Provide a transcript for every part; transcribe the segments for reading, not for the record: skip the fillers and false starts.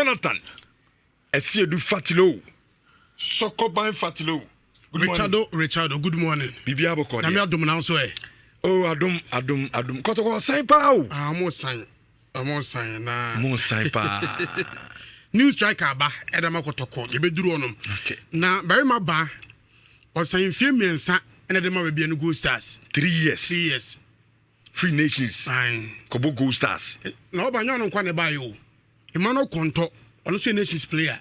Jonathan Esiedu Fatilo Sokoban Fatilo. Richardo, good morning. Bibia Boko. I'm Adum now, so Oh, Adum. Kotoko sign pa. I'm more sign na. More sign pa. New striker ba Edama Kotoko. You be do on. Okay. Na very my ba. Or sign few men sa and Edama will be an Gold Stars. 3 years. 3 years. Free Nations. Aye. Kobo Gold Stars. No, but you don't want buy you. Emmanuel Konto. Also Nations player.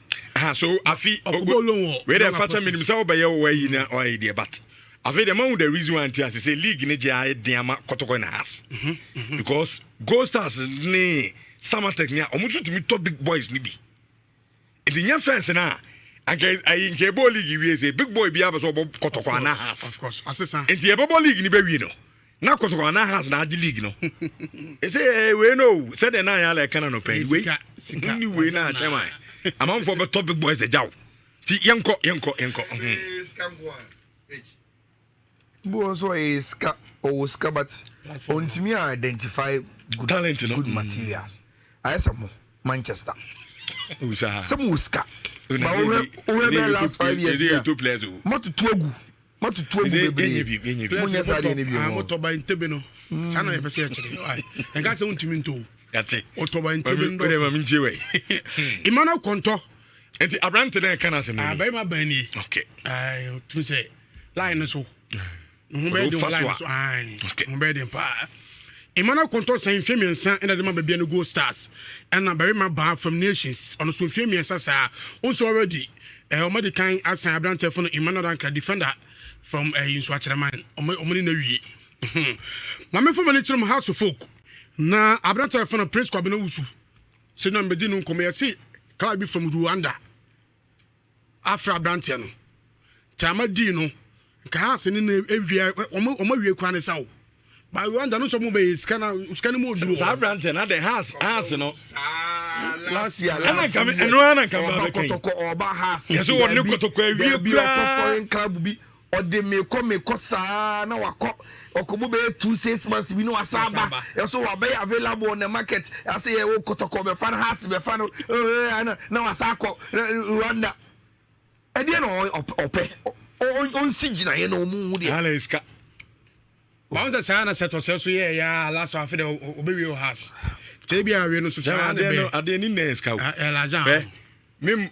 So afi we dey facha minim say obeye wo yi na o idea but afi the man with the reason why antia say league ne je aye den ama Kotoko in house because Gold Stars ne Samatek ne omutu to me top big boys ni bi the nya fence na anke ayi nke ball league we say big boy bi abeso Kotoko ana house of course assistant enti e ball league ni be wi no na Kotoko ana house na adi league no e say we no say the na ya like kana no pay we ni we na chairman among for the topic boys a jow. Yanko. So a ska or ska, but on to me identify good talent, good materials. I have some Manchester. Some Uska. Last 5 years. 2 players. Not to Togu. Not to Togu. Motoba in Tebeno. Sana e pese actually. And got some to me too. Yate. Otoba in Tebeno. Emmanuel Konto. Enti Abrante na kana se no. Very my bani. Okay. I to say line so. Be do line so. Okay. Be dem pa. Emmanuel Konto say Fiemiensa and the man be no Gold Stars. And na very my ba from Nations. On so Fiemiensa sa. Also already omadi kan asan Abrante for Emmanuel Anka defender from Yinsu Acheraman. Omani na wie. Mama for many children house of folk. Na Abrante for Prince Kwabena Wusu. Se no mbedi no nkomo yesi Klabi from Rwanda. Afra Abrante no. Tama di no. Ka ha se ne na ewia omo wie kwa ne sawo. Ba Rwanda no so mo be scanner mo du. Sa Abrante na the house no. Last year. Ana kam Kotoko oba house. Yeso won ne Kotoko awie bia club bi ode me ko saa na wakọ okobo be 2-6 months bi no asaba yeso wa be available on the market I say we Kotoko be fan house be fan na wasako Rwanda e dey no ope on sigina ye no mu dey ala iska ba on say na set so ye ya last one for the obewi house te bia we no so sa na ade ni na iska elajan me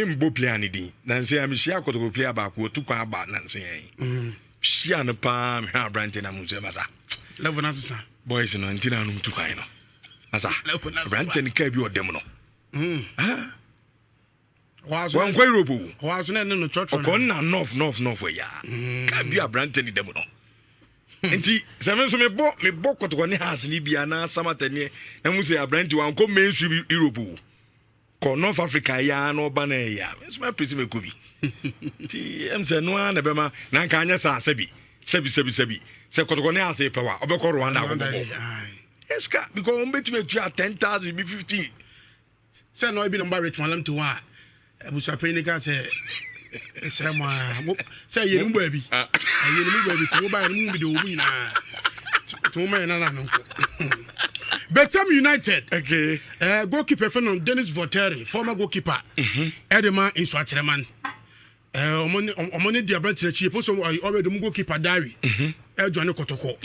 mbo player ni din na nse am shia Kotoko player ba ko tu kwa ba na nse yen shia no pa me ha branch na mu nse masa level na sisa boys no ntina no tu kwa no masa branch ni ka bi odem no wan kwa Europe was na no church ko na north ya ka bi branch ni dem no enti semen so me bo Kotoko ni house ni bia na samatani na mu se branch wan ko mainstream Europe ko North Africa ya no ba na ya so my person me ko bi ti em se no na be ma na nka anya sa sebi se Kotoko ne ase pe wa obekọ Rwanda go eska because on beti me tu 10,000 be 15 say no be number rich malam to wa ebusa pe ni ka say esra mo say ye mu ba bi ti mo ba mu bi de obu na to mo na no Betam United. Okay. Goalkeeper from Dennis Voteri, former goalkeeper. Edema in Swatcherman. Omoni Diabranche Chief, also already goalkeeper diary. Johnny Kotoko.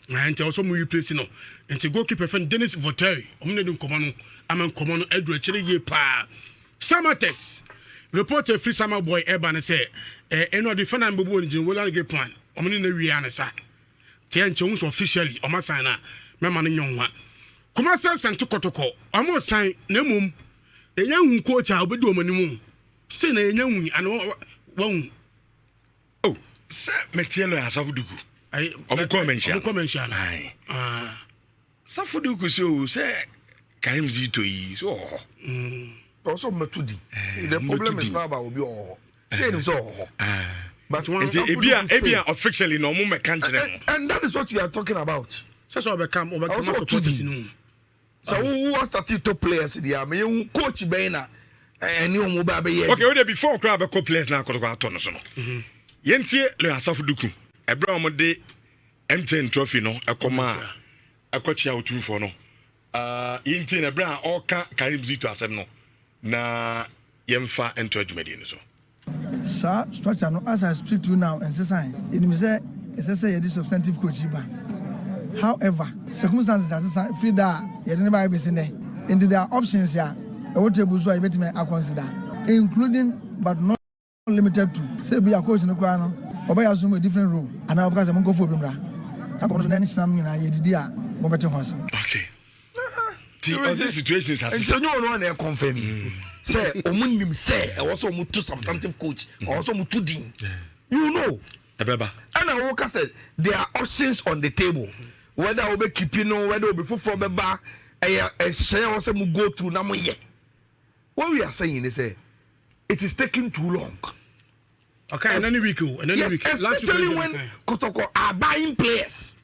And also we replacing no. And the goalkeeper from Dennis Voteri. Omni Common, Aman Common Edward Chile Pa. Samates. Reporter free summer boy Eban say, no defender and Bubu in Will get plan. Omni Rihanna sa. Tian Jones officially, Omasana, Mamma Nyongwa. Kuma Asante Kotoko amo sign na mum enya hu coach a obedu omanimu say na enya hu and won oh say metielo asafuduku ai omo ai safuduku so say Karim Zito yi so also metudi the problem is not about obi say him so but ebia officially no mo mekantre and that is what we are talking about so obekam supporters no. So who was the top players there? Me coach Bena and you move baby. Okay, we before crab co players na Kotoko ato no so no. Yentie le Asafuduku. Ebra mo de MTN trophy no ekoma ekochi a otu for no. yinti na bra oka Karim Zito asem no na yemfa ento adwumadi no so Sir, structure no as I speak to you now and say it say a substantive coach ba. However, circumstances as free that you never be seen there. And there are options here. What table so I bet me I consider, including but not limited to say be a coach in the corner or by assume a different role. And now because I'm going for Bimra. I'm going to something in a year. Okay. These situations has and so no one confirm. Say omunim say also mutu substantive coach also mutu din. You know. Ebeba. And I work said there are options on the table. Whether we be keeping on, whether we be full beba, share also mu go through na mo ye. What we are saying is it is taking too long. Okay, and then we go, and then yes, we go. Especially when Kotoko are buying players.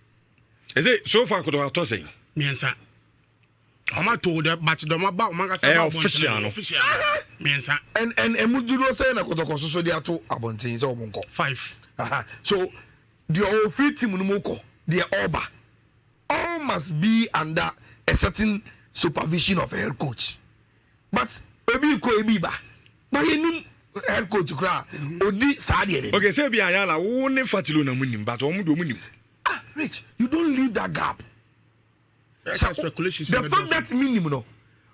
Is it so far Kotoko to say? Miensa. I'm told that, but the maba Omanga official. Miensa. And Muduro say na Kotoko so dia to abontin so monko. 5. So the whole free team numoko, the Oba, all must be under a certain supervision of a head coach. But maybe ko ebiba. But you head coach kra odi saade. Okay, say bi ayala wo ne fatilo na munim but omu do munim. Ah, Rich, you don't leave that gap. That's speculations. The fact that minimum no.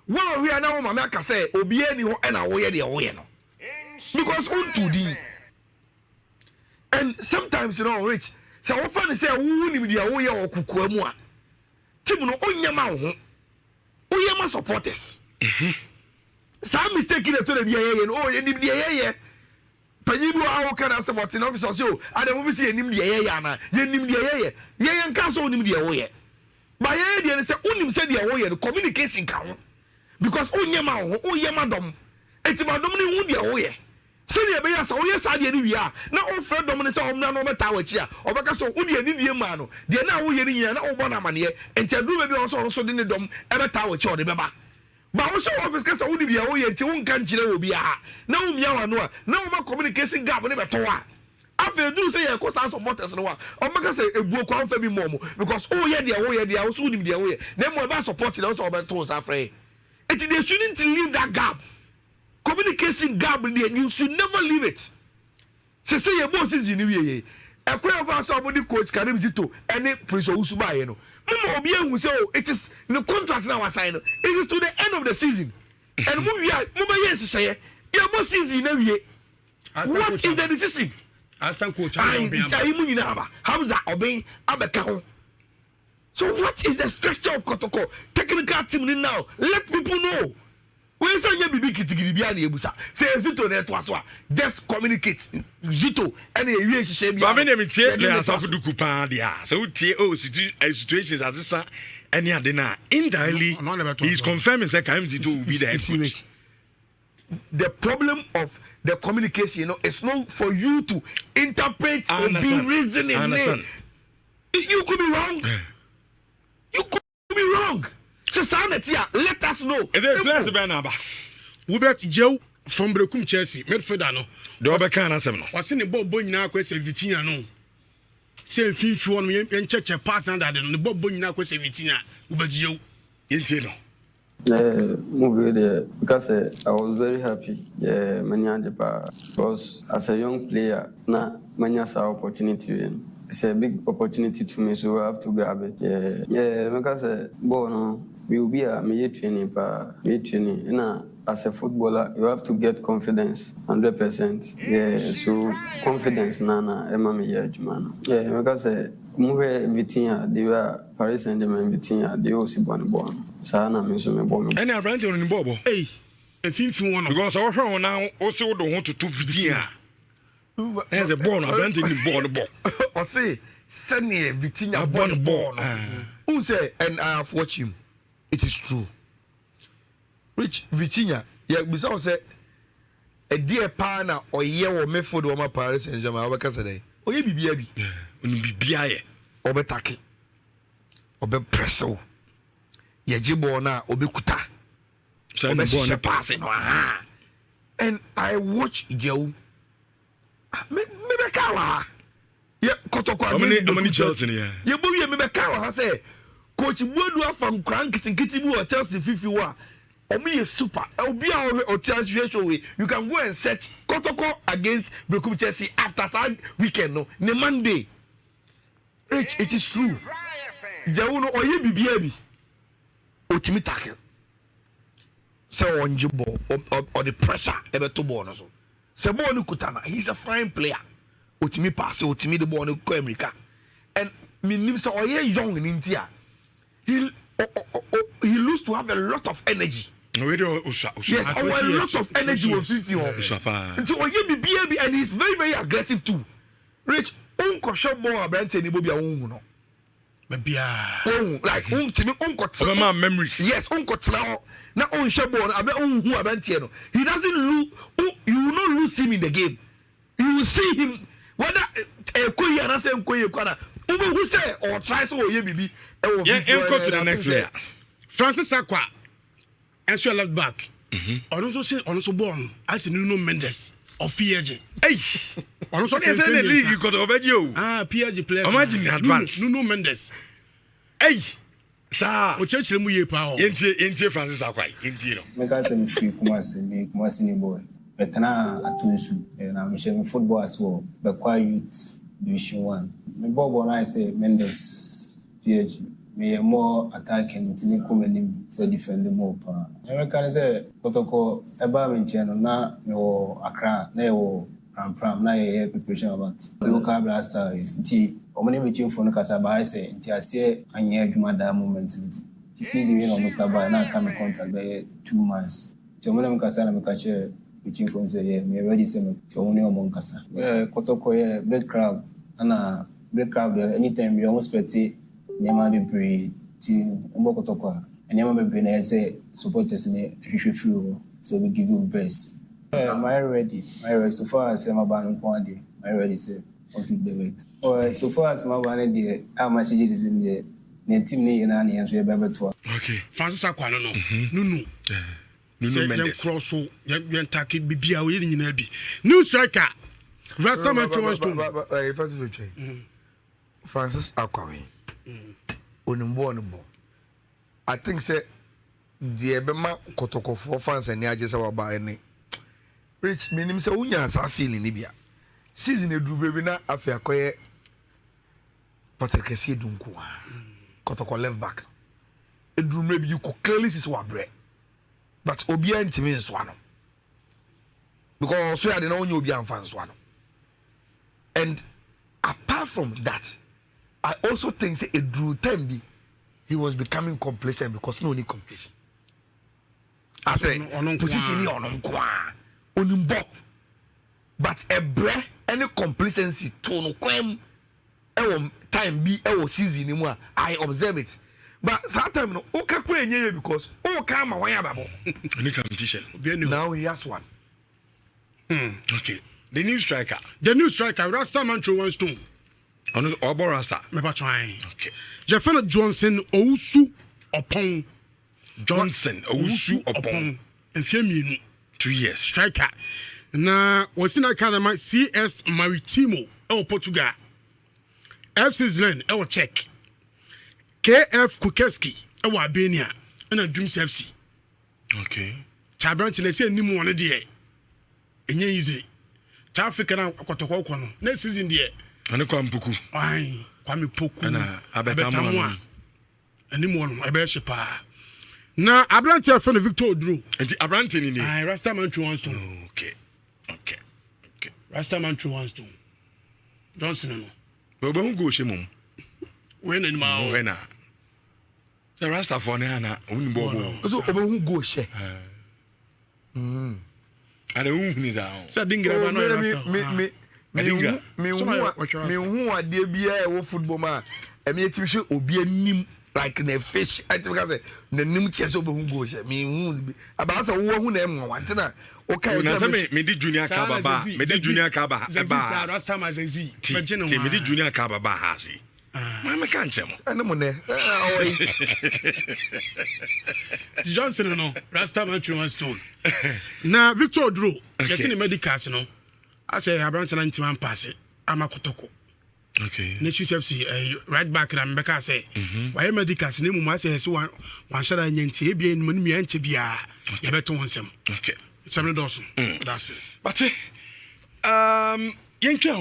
Well, we are now mama ka say obi ani ho na wo ye de wo ye no. Because on to di. And sometimes you know, Rich, so often say who ni dia wo ye okuku amu a. Team no onyama ho. Oyema supporters. Some mistake in the to the ye no ye nim dia ye. Panyibu awo kana say what in office so adam we see nim dia ye ana. Ye nim dia ye. Ye nka so nim dia wo ye. But ye dey say unim say dia wo ye no communication ka ho. Because onyema ho, oyema dom. Etiba dom ni hu dia wo ye. Senior be yasa oye sa de ni wi a na o fre dom ni say omna no meta wachi a obeka so odi ani die ma no de na wo ye ni nyina na o bo na amane enti adu be bi on so de ni dom e beta wachi o de beba ba wo so office ka sa odi bia wo ye enti wo nka nkire wo bia na wo mia wa no a na wo ma communication gap ni beto a afa duru say ye ko sa supporters no a obeka say ebuo kwa mfa bi momo because o ye de wo ye de wo so odi bia wo ye na mo ba support na wo so obeto sa frɛ enti they shouldn't leave that gap. Communication gap, you should never leave it. Say your boss is in the way. A queer of our somebody coach Karim Zito and it Prince Usuba, you know. Mama Obian will say, it is the contract now assigned. It is to the end of the season. And Mumia, yes, say, your boss is in the way. What is the decision? Asante coach. Hamza obeying Abekao. So what is the structure of Kotoko? Technical team now. Let people know. When say you be kitigiri bia na ebusa say Zito na to aso just communicate Zito and e wie hye bia ba me na me tie le asafo duku pa dia so tie situations as this any ade na indirectly he is confirming say Karim Zito will be the head coach. The problem of the communication, you know, it's not for you to interpret or be reasoning. You could be wrong. You could be wrong. So let us know. Is it players be na ba? We bet Joe from Brekum Chelsea midfielder no. Do obeka na asem no. Wase ne ball nyina akwese Vitinha no. Say fifi won me cheche pass na that no. Ne ball nyina akwese Vitinha. We bet Joe. Yenti no. Move there because I was very happy. Yeah, many because as a young player, na many opportunity. It's a big opportunity to me, so I have to grab it. Yeah, because we will be a training, and as a footballer, you have to get confidence, 100%. Yeah, so confidence, nana, man. Yeah, because move Vitinha, they were Paris Saint-Germain, Vitinha, they also born. Sana me so me born. Any brand on Bobo. Hey, if you want because our friend now also don't want to Vitinha. There's a born, a brand in the born. Or say, send me a Vitinha born. Who say, and I have watched him. It is true. Rich Vitinha, yeah, besides say a dear partner or year or method or my Paris and German, our Casaday. Or you be baby. Be biaye. Or be taki. Or be presso. Ye jibona or be kuta. So I'm born a passing. And I watch Joe. Maybe Kawa. Yeah, Kotoko. How many Chelsea here? You believe me, Kawa, I say. coach Bodu afa nkran kitikiti bi o Chelsea fifi wa omi is super obi a o Chelsea show we you can go and search Kotoko against Bekum Chelsea after that weekend no ne Monday Rich, it is true Jawuno oye bibia bi otimi tackle so on ball or the pressure ebe to ball no so se ball no kutana he's a fine player otimi pass otimi the ball no ko America and minim so oye young in India he used to have a lot of energy. Yes, a lot of energy was in him. So oye bibia and he's very very aggressive too. Rich unko shot ball abante ni bobi awun no. Bibia. Like timi unko memories. Yes, unko tla na on shot ball abe unhu abante no. He doesn't lose you will not lose him in the game. You will see him whether ekoyi ana say ekoyi kwana. Who say or try so oye bibi yeah, go to the next player. Francis Akwa and so left back. Also say also born as Nuno Mendes of PSG. Hey. Also say the league you got over you. PSG players. Imagine in advance. Nuno Mendes. Hey. Sa. O church mu ye pa o. Enti Francis Akwa. Enti no. Make us say free Kumasi ni boy. Betana atunsu na me share football as well. Be kwa youth Division 1. My Bobo I say Mendes PSG. Me more attacking tini komeni so defend more pa. I can say Kotoko eba me cheno na me wo Accra na wo pram na ye preparation about local blaster nti omoni be chin phone kasa ba I say nti ase anye adwuma da moment nti season we no musaba na come contract be 2 months. Ti omoni me kasa na me ka che chin phone say yeah me ready say me ti omoni omon kasa. Kotoko ye big crowd ana break crowd anytime you almost petty nyama be pray ti umbo Kotoko nyama be na say supporters ni feel so we give you best. My ready so far as my ban on my ready say complete the week so far as my ban dey how much it is in the team ni na na so e be beto. Okay Francis Akwa no Nuno Mendes cross so yen tackle bibia we nyina bi new striker Rasta man wants to Francis Akwa onimbo onimbo I think say the ebema Kotoko for fans and ya jesa waba ene Rich minim say unya sa feeling ni bia season edu bebi na afia koye Patrick Kesi dunku Kotoko left back edu maybe you could clearly see wabre but obia ntimi nso ano because so ya de na onya obia amfa nso ano and apart from that I also think say edu time bi he was becoming complacent because no any competition. I say position ni onon kwa onimbo but ebre any complacency to no kwem e time bi e season ni mu a I observe it but sometimes no o ka kwa enye because o ka ma wan ababo any competition now he has one. Okay the new striker Rasta man wants to on Obo Rasta me pa try okay Jeffrey Johnson Owusu Opon Johnson Owusu Opon Enfemienu 2 years striker na wasina academy CS Maritimo Portugal FC Zelen Czech KF Kukeski Albania and Dreams FC okay Tabranch na say nimu one de enye easy ta Africa na Kotoko kono next season de ane kwa mpuku ai Kwame Poku na abetamu animu no ebe shepa na Abrante afọ Victor Oduro enti Abrante ni Rasta man wants to okay Rasta man wants to Johnson no Bobo hu go shemum when in ma when na the Rasta for na na onimbo bo So obo hu go she ade hu ni da say dingra ba no Rasta me hu ade bia e wo football ma emi etimi hwe obi anim like na fish I think say na nim chese obo hu go she me hu aba say wo hu na em wan tina o kai na say me di junior ka baba me di junior ka ba ba Rasta ma zazi me di junior ka baba ha si ma me kan chemo ene mo ne Johnson no Rasta man wants to na Victor Oduro yes in medicals no I say Abrante 90 man pass it ama Kotoko Okay. Ne Chiefs FC right back na mbeka say. Why medicals ne mu ma say so wan shara nyanti e bia no mu anche bia. Ya beto wonsem. Okay. Some dozen. That's it. But yɛntwa